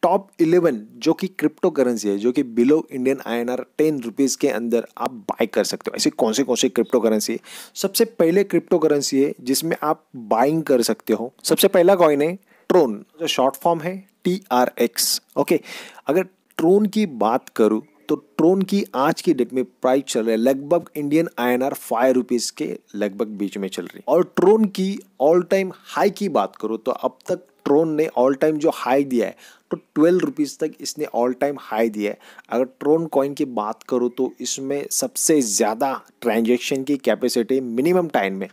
Top 11 जो कि crypto currency है, जो कि बिलो इंडियन INR 10 रुपीज़ के अंदर आप बाय कर सकते हो। ऐसे कौन से क्रिप्टो करेंसी है? सबसे पहले क्रिप्टो करेंसी है जिसमें आप बाइंग कर सकते हो, सबसे पहला कॉइन है ट्रोन, जो शॉर्ट फॉर्म है TRX। ओके, अगर ट्रोन की बात करूँ तो ट्रोन की आज की डेट में प्राइस चल रहा है लगभग इंडियन INR 5 रुपीज़ के लगभग बीच में चल रही है। और ट्रोन की ऑल टाइम हाई की बात करूँ तो अब तक ट्रोन ने ऑल टाइम जो हाई दिया है तो 12 रुपीज़ तक इसने ऑल टाइम हाई दिया है। अगर ट्रोन कॉइन की बात करूँ तो इसमें सबसे ज़्यादा ट्रांजैक्शन की कैपेसिटी मिनिमम टाइम में,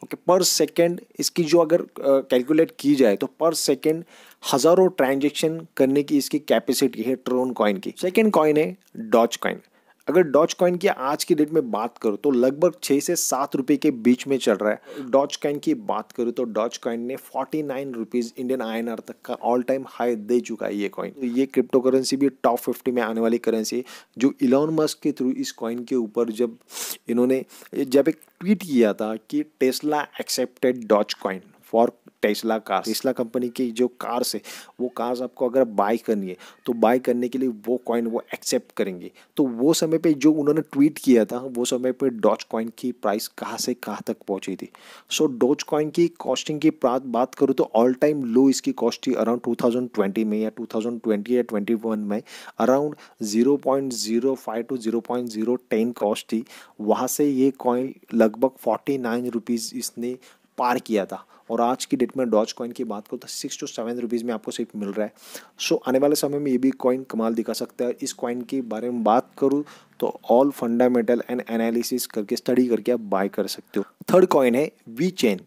ओके, पर सेकेंड इसकी जो अगर कैलकुलेट की जाए तो पर सेकेंड हज़ारों ट्रांजैक्शन करने की इसकी कैपेसिटी है ट्रोन कॉइन की। सेकेंड कॉइन है डॉज कॉइन। अगर डॉज कॉइन की आज की डेट में बात करूँ तो लगभग 6 से 7 रुपये के बीच में चल रहा है। डॉज कॉइन की बात करूँ तो डॉज कॉइन ने 49 रुपीज़ इंडियन INR तक का ऑल टाइम हाई दे चुका है ये कॉइन। तो ये क्रिप्टो करेंसी भी टॉप 50 में आने वाली करेंसी है, जो इलॉन मस्क के थ्रू इस कॉइन के ऊपर जब एक ट्वीट किया था कि Tesla accepted Doge coin for Tesla cars. Tesla company की जो कार्स है वो कार्स आपको अगर बाय करनी है तो बाय करने के लिए वो कॉइन वो एक्सेप्ट करेंगे। तो वो समय पे जो उन्होंने ट्वीट किया था वो समय पे डॉज कॉइन की प्राइस कहाँ से कहाँ तक पहुंची थी। सो डॉज कॉइन की कॉस्टिंग की बात करूँ तो ऑल टाइम लो इसकी कॉस्ट थी अराउंड 2020 में या 2020 या 21 में अराउंड 0.05 टू 0.010 कॉस्ट थी। वहाँ से ये कॉइन लगभग 49 रुपीज़ इसने पार किया था। और आज की डेट में डॉज कॉइन की बात करूँ तो 6 to 7 रुपीज़ में आपको सिर्फ मिल रहा है। सो आने वाले समय में ये भी कॉइन कमाल दिखा सकता है। इस कॉइन के बारे में बात करूँ तो ऑल फंडामेंटल एंड एनालिसिस करके स्टडी करके आप बाय कर सकते हो। थर्ड कॉइन है वी चेन।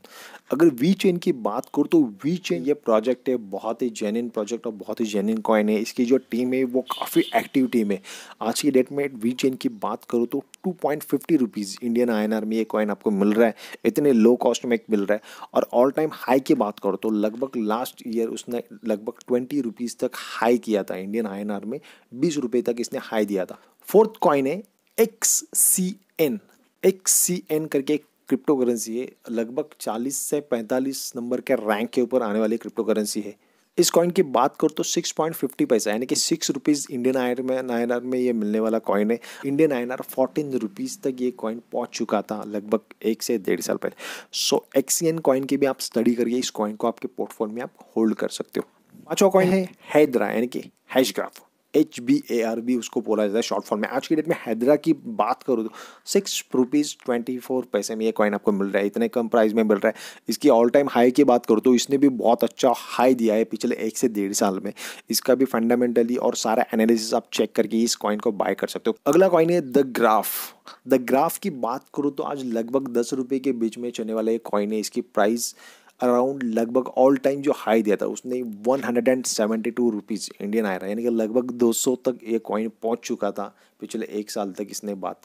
अगर वी चेन की बात करूँ तो वी चेन ये प्रोजेक्ट है, बहुत ही जेन्युइन प्रोजेक्ट और बहुत ही जेन्युइन कॉइन है। इसकी जो टीम है वो काफ़ी एक्टिव टीम है। आज की डेट में वी चेन की बात करूँ तो 2.50 रुपीज़ इंडियन INR में ये कॉइन आपको मिल रहा है। इतने लो कॉस्ट में मिल रहा है। और ऑल टाइम हाई की बात करो तो लगभग लास्ट ईयर उसने लगभग 20 रुपीज़ तक हाई किया था। इंडियन INR में 20 रुपये तक इसने हाई दिया था। फोर्थ कॉइन है XCN। XCN करके एक क्रिप्टो करेंसी है, लगभग 40 से 45 नंबर के रैंक के ऊपर आने वाली क्रिप्टो करेंसी है। इस कॉइन की बात करो तो 6.50 पैसा यानी कि 6 रुपीज़ इंडियन INR में ये मिलने वाला कॉइन है। इंडियन INR 14 रुपीज़ तक ये कॉइन पहुंच चुका था लगभग 1 से 1.5 साल पहले। सो XCN कॉइन की भी आप स्टडी करिए, इस कॉइन को आपके पोर्टफोलियो में आप होल्ड कर सकते हो। पांचवा कॉइन है हैदरा यानी कि हैशग्राफ। HBAR भी उसको बोला जाता है शॉर्ट फॉर्म में। आज की डेट में हैदरा की बात करूँ तो 6.24 में ये कॉइन आपको मिल रहा है। इतने कम प्राइस में मिल रहा है। इसकी ऑल टाइम हाई की बात करूँ तो इसने भी बहुत अच्छा हाई दिया है पिछले 1 से 1.5 साल में। इसका भी फंडामेंटली और सारा एनालिसिस आप चेक करके इस कॉइन को बाय कर सकते हो। अगला कॉइन है द ग्राफ। द ग्राफ की बात करूँ तो आज लगभग 10 रुपये के बीच में चलने वाला एक कॉइन है। इसकी प्राइस अराउंड लगभग ऑल टाइम जो हाई दिया था उसने 172 रुपीज़ इंडियन INR यानी कि लगभग 200 तक ये कॉइन पहुंच चुका था पिछले 1 साल तक।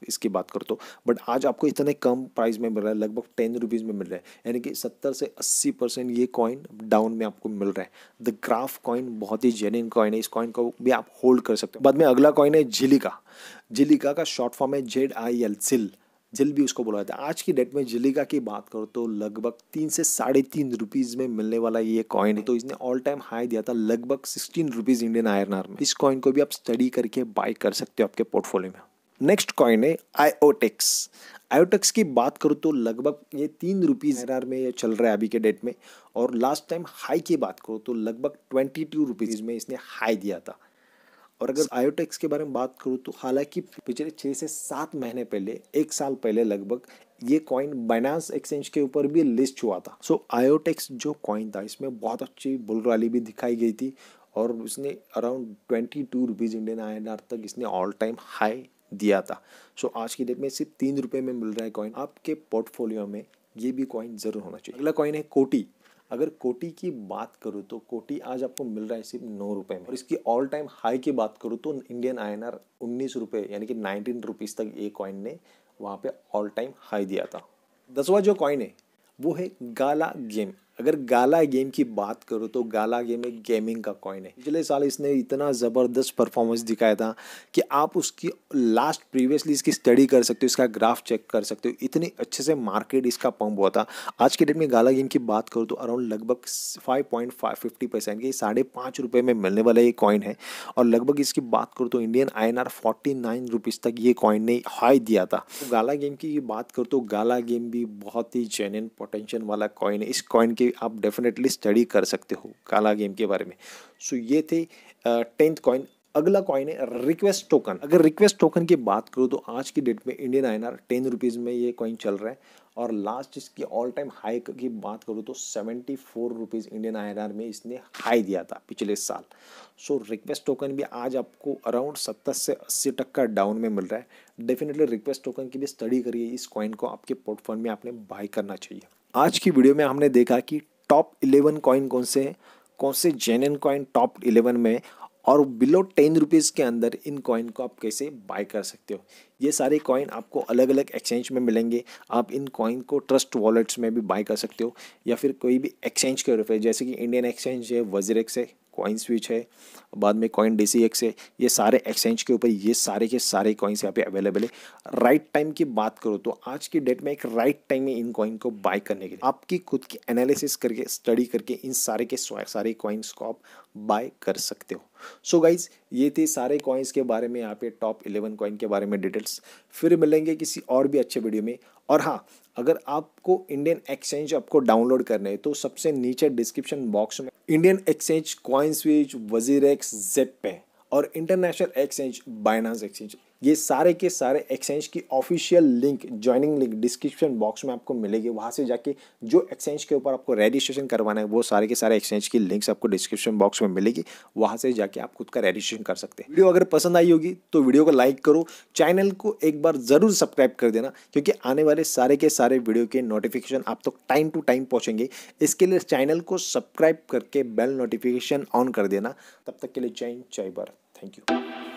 इसकी बात कर तो बट आज आपको इतने कम प्राइस में मिल रहा है, लगभग 10 रुपीज़ में मिल रहा है यानी कि 70 से 80% ये कॉइन डाउन में आपको मिल रहा है। द ग्राफ कॉइन बहुत ही जेन्युइन कॉइन है, इस कॉइन को भी आप होल्ड कर सकते हो। बाद में अगला कॉइन है जिलिका। जिलिका का शॉर्ट फॉर्म है ZIL। जिल भी उसको बोला जाता है। आज की डेट में जिलिका की बात करो तो लगभग 3 से 3.5 रुपीज़ में मिलने वाला ये कॉइन है। तो इसने ऑल टाइम हाई दिया था लगभग 16 रुपीज़ इंडियन INR में। इस कॉइन को भी आप स्टडी करके बाय कर सकते हो आपके पोर्टफोलियो में। नेक्स्ट कॉइन है IOTX। IOTX की बात करूँ तो लगभग ये 3 रुपीज़ INR में ये चल रहा है अभी के डेट में। और लास्ट टाइम हाई की बात करूँ तो लगभग 22 रुपीज़ में इसने हाई दिया था। और अगर IOTX के बारे में बात करूँ तो हालांकि पिछले 6 से 7 महीने पहले, 1 साल पहले लगभग ये कॉइन बाइनेंस एक्सचेंज के ऊपर भी लिस्ट हुआ था। सो IOTX जो कॉइन था इसमें बहुत अच्छी बुल रैली भी दिखाई गई थी और उसने अराउंड 22 रुपीज़ इंडियन INR तक इसने ऑल टाइम हाई दिया था। सो आज की डेट में सिर्फ 3 रुपये में मिल रहा है कॉइन। आपके पोर्टफोलियो में ये भी कॉइन जरूर होना चाहिए। अगला कॉइन है कोटी। अगर कोटी की बात करूँ तो कोटी आज आपको मिल रहा है सिर्फ 9 रुपये में। और इसकी ऑल टाइम हाई की बात करूँ तो इंडियन INR 19 रुपये यानी कि 19 रुपीज़ तक ये कॉइन ने वहाँ पे ऑल टाइम हाई दिया था। 10वां जो कॉइन है वो है गाला गेम। अगर गाला गेम की बात करूँ तो गाला गेम एक गेमिंग का कॉइन है। पिछले साल इसने इतना ज़बरदस्त परफॉर्मेंस दिखाया था कि आप उसकी लास्ट प्रीवियसली इसकी स्टडी कर सकते हो, इसका ग्राफ चेक कर सकते हो, इतनी अच्छे से मार्केट इसका पंप हुआ था। आज के डेट में गाला गेम की बात करूँ तो अराउंड लगभग 5.50% के ₹5.5 में मिलने वाला ये कॉइन है। और लगभग इसकी बात करूँ तो इंडियन INR 49 रुपीज़ तक ये कॉइन ने हाई दिया था। तो गाला गेम की बात करूँ तो गाला गेम भी बहुत ही जेन्युइन पोटेंशियल वाला कॉइन है। इस कॉइन की आप डेफिनेटली स्टडी कर सकते हो गाला गेम के बारे में। सो ये थे 10th कॉइन। अगला कॉइन है रिक्वेस्ट टोकन। अगर रिक्वेस्ट टोकन की बात करूँ तो आज की डेट में इंडियन INR 10 रुपीज़ में ये कॉइन चल रहा है। और लास्ट इसकी ऑल टाइम हाई की बात करूँ तो 74 रुपीज़ इंडियन INR में इसने हाई दिया था पिछले साल। सो रिक्वेस्ट टोकन भी आज आपको अराउंड 70 से 80% डाउन में मिल रहा है। डेफिनेटली रिक्वेस्ट टोकन की भी स्टडी करिए, इस कॉइन को आपके पोर्टफोलियो में आपने बाय करना चाहिए। आज की वीडियो में हमने देखा कि टॉप 11 कॉइन कौन से हैं, कौन से जेन्युइन कॉइन टॉप 11 में, और बिलो 10 रुपीज़ के अंदर इन कॉइन को आप कैसे बाय कर सकते हो। ये सारे कॉइन आपको अलग अलग एक्सचेंज में मिलेंगे। आप इन कॉइन को ट्रस्ट वॉलेट्स में भी बाय कर सकते हो या फिर कोई भी एक्सचेंज के ऊपर, जैसे कि इंडियन एक्सचेंज है, वजीरेक्स है, कॉइन स्विच है, बाद में कॉइन DCX है। ये सारे एक्सचेंज के ऊपर ये सारे के सारे कॉइन्स यहाँ पे अवेलेबल है। राइट टाइम की बात करो तो आज की डेट में एक राइट टाइम है इन कॉइन को बाय करने के लिए। आपकी खुद की एनालिसिस करके स्टडी करके इन सारे के सारे कॉइन्स को आप बाय कर सकते हो। सो गाइज, ये थे सारे कॉइन्स के बारे में, यहाँ पे टॉप 11 कॉइन के बारे में डिटेल्स। फिर मिलेंगे किसी और भी अच्छे वीडियो में। और हाँ, अगर आपको इंडियन एक्सचेंज आपको डाउनलोड करना है तो सबसे नीचे डिस्क्रिप्शन बॉक्स में Indian exchange, CoinSwitch, WazirX, ZebPay और इंटरनेशनल एक्सचेंज बाइनेंस एक्सचेंज, ये सारे के सारे एक्सचेंज की official link, joining link description box में आपको मिलेगी। वहाँ से जाके जो एक्सचेंज के ऊपर आपको रजिस्ट्रेशन करवाना है वो सारे के सारे एक्सचेंज की लिंक्स आपको डिस्क्रिप्शन बॉक्स में मिलेगी। वहाँ से जाके आप खुद का रजिस्ट्रेशन कर सकते हैं। वीडियो अगर पसंद आई होगी तो वीडियो को लाइक करो, चैनल को एक बार ज़रूर सब्सक्राइब कर देना, क्योंकि आने वाले सारे के सारे वीडियो के नोटिफिकेशन आप तक टाइम टू टाइम पहुँचेंगे। इसके लिए चैनल को सब्सक्राइब करके बेल नोटिफिकेशन ऑन कर देना। तब तक के लिए जय हिंद, जय भारत, थैंक यू।